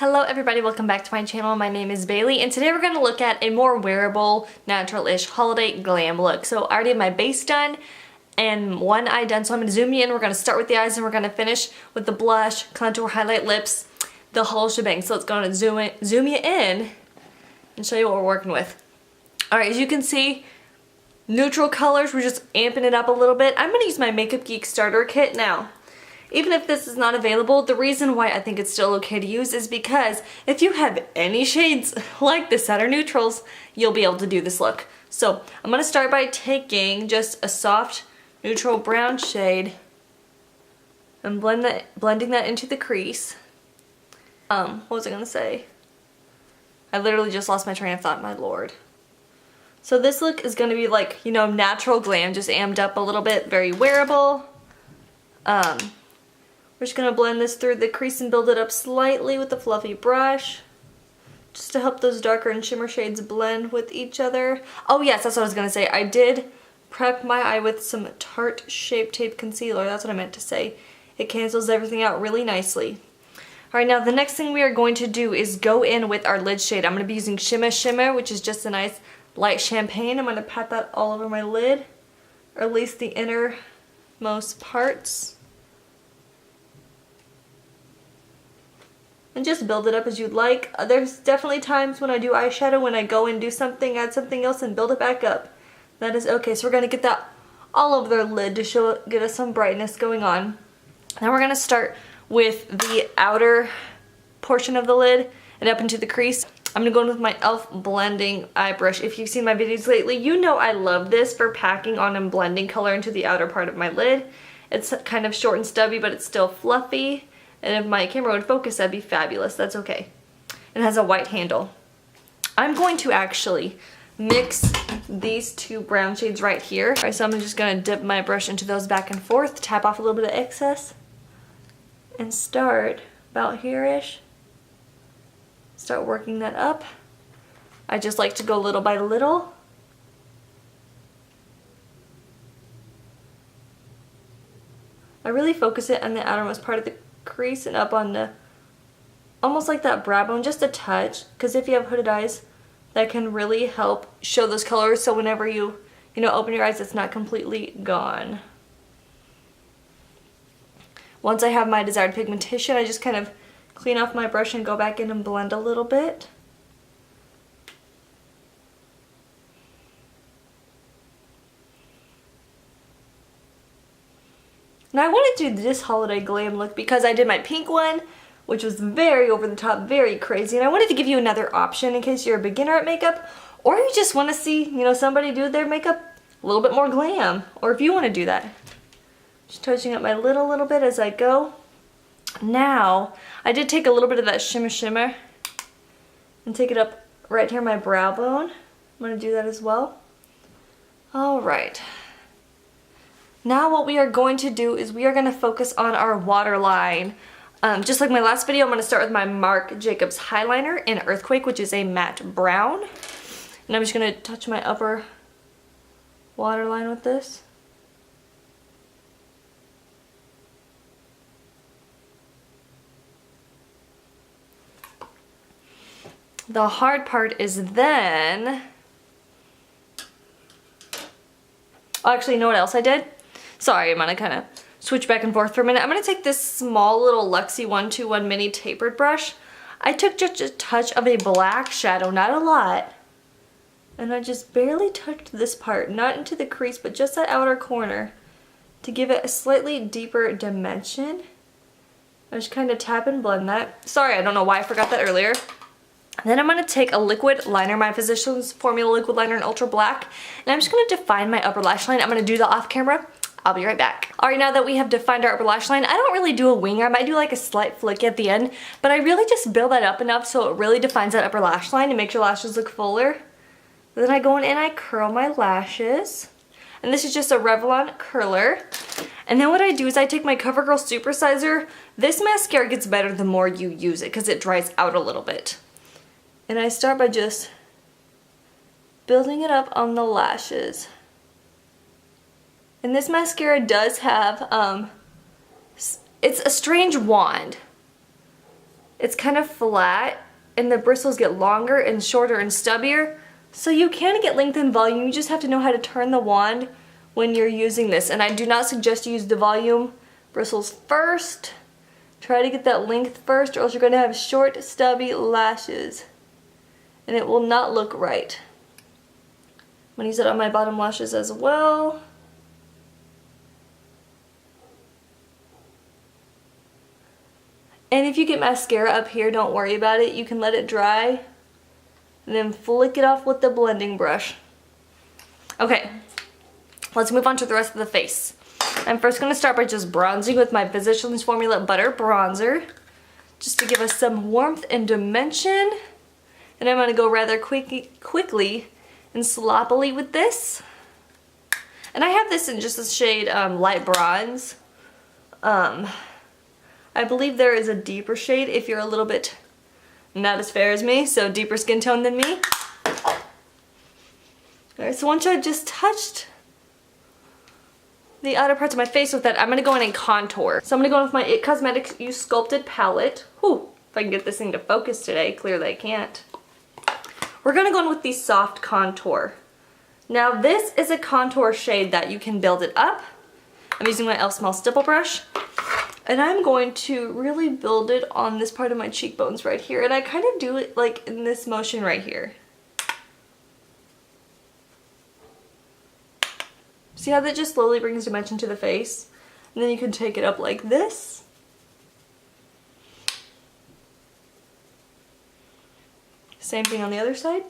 Hello everybody, welcome back to my channel. My name is Bailey and today we're going to look at a more wearable, natural-ish holiday glam look. So I already have my base done and one eye done, so I'm going to zoom you in. We're going to start with the eyes and we're going to finish with the blush, contour, highlight, lips, the whole shebang. So let's go and zoom you in and show you what we're working with. Alright, as you can see, neutral colors, we're just amping it up a little bit. I'm going to use my Makeup Geek starter kit now. Even if this is not available, the reason why I think it's still okay to use is because if you have any shades like this that are neutrals, you'll be able to do this look. So I'm going to start by taking just a soft neutral brown shade and blending that into the crease. What was I going to say? I literally just lost my train of thought, my lord. So this look is going to be like, you know, natural glam, just amped up a little bit, very wearable. We're just going to blend this through the crease and build it up slightly with a fluffy brush, just to help those darker and shimmer shades blend with each other. Oh yes, that's what I was going to say. I did prep my eye with some Tarte Shape Tape Concealer. That's what I meant to say. It cancels everything out really nicely. Alright, now the next thing we are going to do is go in with our lid shade. I'm going to be using Shimma, which is just a nice light champagne. I'm going to pat that all over my lid, or at least the innermost parts. And just build it up as you'd like. There's definitely times when I do eyeshadow when I go and do something, add something else and build it back up. That is okay. So we're going to get that all over their lid to get us some brightness going on. Now we're going to start with the outer portion of the lid and up into the crease. I'm going to go in with my e.l.f. blending eye brush. If you've seen my videos lately, you know I love this for packing on and blending color into the outer part of my lid. It's kind of short and stubby, but it's still fluffy. And if my camera would focus, that'd be fabulous. That's okay. It has a white handle. I'm going to actually mix these two brown shades right here. Alright, so I'm just going to dip my brush into those back and forth, tap off a little bit of excess, and start about here-ish. Start working that up. I just like to go little by little. I really focus it on the outermost part of the crease and up on the, almost like that brow bone, just a touch, because if you have hooded eyes, that can really help show those colors, so whenever you open your eyes, it's not completely gone. Once I have my desired pigmentation, I just kind of clean off my brush and go back in and blend a little bit. Now I want to do this holiday glam look because I did my pink one, which was very over the top, very crazy, and I wanted to give you another option in case you're a beginner at makeup, or you just want to see, somebody do their makeup a little bit more glam, or if you want to do that. Just touching up my lid a little bit as I go. Now, I did take a little bit of that shimmer and take it up right here my brow bone. I'm going to do that as well. Alright. Now what we are going to do is we are going to focus on our waterline. Just like my last video, I'm going to start with my Marc Jacobs HIghliner in Earthquake, which is a matte brown. And I'm just going to touch my upper waterline with this. The hard part is then... Oh, actually, you know what else I did? Sorry, I'm going to kind of switch back and forth for a minute. I'm going to take this small little Luxie 121 mini tapered brush. I took just a touch of a black shadow, not a lot. And I just barely touched this part, not into the crease, but just that outer corner to give it a slightly deeper dimension. I just kind of tap and blend that. Sorry, I don't know why I forgot that earlier. Then I'm going to take a liquid liner, my Physicians Formula liquid liner in Ultra Black, and I'm just going to define my upper lash line. I'm going to do that off camera. I'll be right back. Alright, now that we have defined our upper lash line, I don't really do a wing. I might do like a slight flick at the end, but I really just build that up enough so it really defines that upper lash line and makes your lashes look fuller. Then I go in and I curl my lashes. And this is just a Revlon curler. And then what I do is I take my CoverGirl Supersizer. This mascara gets better the more you use it because it dries out a little bit. And I start by just building it up on the lashes. And this mascara does have, it's a strange wand. it's kind of flat and the bristles get longer and shorter and stubbier. So you can get length and volume, you just have to know how to turn the wand when you're using this. And I do not suggest you use the volume bristles first. Try to get that length first or else you're going to have short, stubby lashes. And it will not look right. I'm going to use it on my bottom lashes as well. And if you get mascara up here, don't worry about it. You can let it dry and then flick it off with the blending brush. Okay, let's move on to the rest of the face. I'm first going to start by just bronzing with my Physicians Formula Butter Bronzer, just to give us some warmth and dimension. And I'm going to go rather quickly and sloppily with this. And I have this in just the shade Light Bronze. I believe there is a deeper shade if you're a little bit not as fair as me, so deeper skin tone than me. Alright, so once I've just touched the outer parts of my face with that, I'm going to go in and contour. So I'm going to go in with my IT Cosmetics Use Sculpted Palette. Whew, if I can get this thing to focus today, clearly I can't. We're going to go in with the Soft Contour. Now this is a contour shade that you can build it up. I'm using my e.l.f. Small Stipple Brush. And I'm going to really build it on this part of my cheekbones right here. And I kind of do it like in this motion right here. See how that just slowly brings dimension to the face? And then you can take it up like this. Same thing on the other side.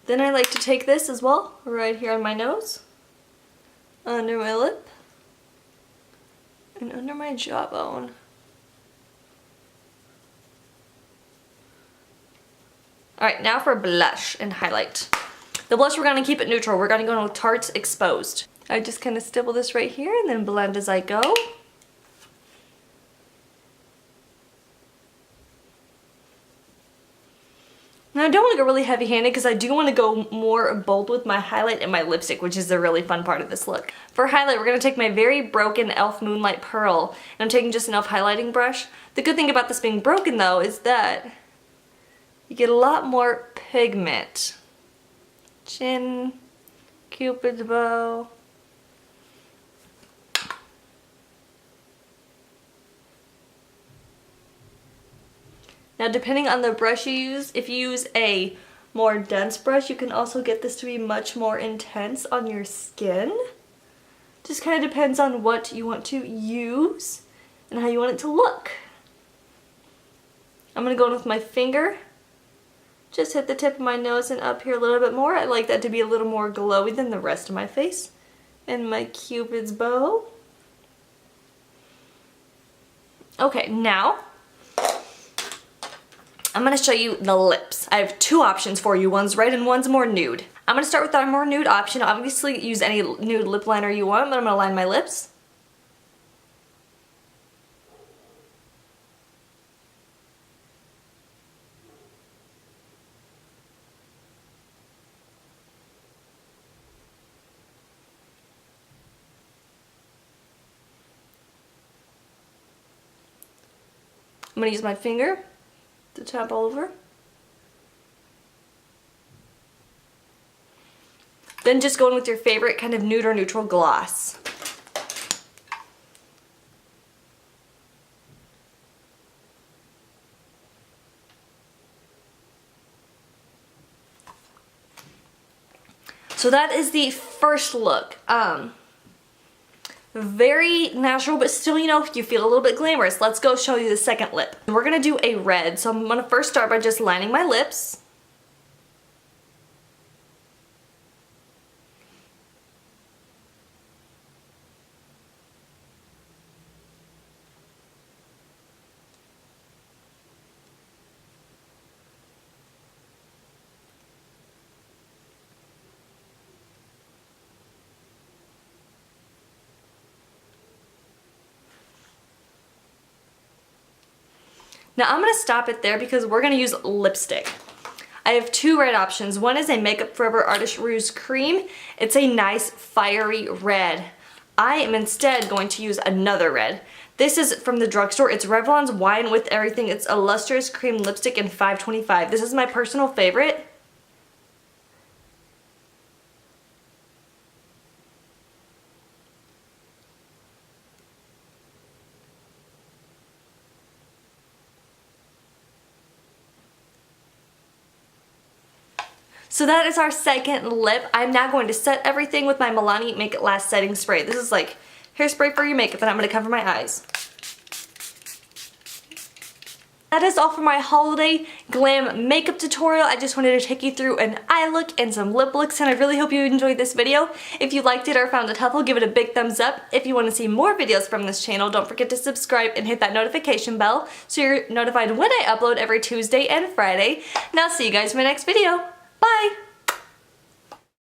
Then I like to take this as well, right here on my nose, under my lip, and under my jawbone. Alright, now for blush and highlight. The blush, we're going to keep it neutral. We're going to go in with Tarte's Exposed. I just kind of stipple this right here and then blend as I go. Now I don't want to go really heavy-handed because I do want to go more bold with my highlight and my lipstick, which is the really fun part of this look. For highlight, we're going to take my very broken e.l.f. Moonlight Pearl, and I'm taking just an e.l.f. highlighting brush. The good thing about this being broken though is that you get a lot more pigment. Chin, Cupid's bow. Now depending on the brush you use, if you use a more dense brush, you can also get this to be much more intense on your skin. Just kind of depends on what you want to use and how you want it to look. I'm going to go in with my finger. Just hit the tip of my nose and up here a little bit more. I like that to be a little more glowy than the rest of my face. And my Cupid's bow. Okay, now I'm going to show you the lips. I have two options for you. One's red and one's more nude. I'm going to start with our more nude option. Obviously use any nude lip liner you want, but I'm going to line my lips. I'm going to use my finger to tap all over. Then just go in with your favorite kind of nude or neutral gloss. So that is the first look. Very natural, but still, you know, if you feel a little bit glamorous. Let's go show you the second lip. We're gonna do a red, so I'm gonna first start by just lining my lips. Now I'm going to stop it there because we're going to use lipstick. I have two red options. One is a Makeup Forever Artist Rouge Creme. It's a nice fiery red. I am instead going to use another red. This is from the drugstore. It's Revlon's Wine With Everything. It's a lustrous cream lipstick in 525. This is my personal favorite. So that is our second lip. I'm now going to set everything with my Milani Make It Last setting spray. This is like hairspray for your makeup, and I'm going to cover my eyes. That is all for my holiday glam makeup tutorial. I just wanted to take you through an eye look and some lip looks, and I really hope you enjoyed this video. If you liked it or found it helpful, give it a big thumbs up. If you want to see more videos from this channel, don't forget to subscribe and hit that notification bell so you're notified when I upload every Tuesday and Friday. And I'll see you guys in my next video. Bye!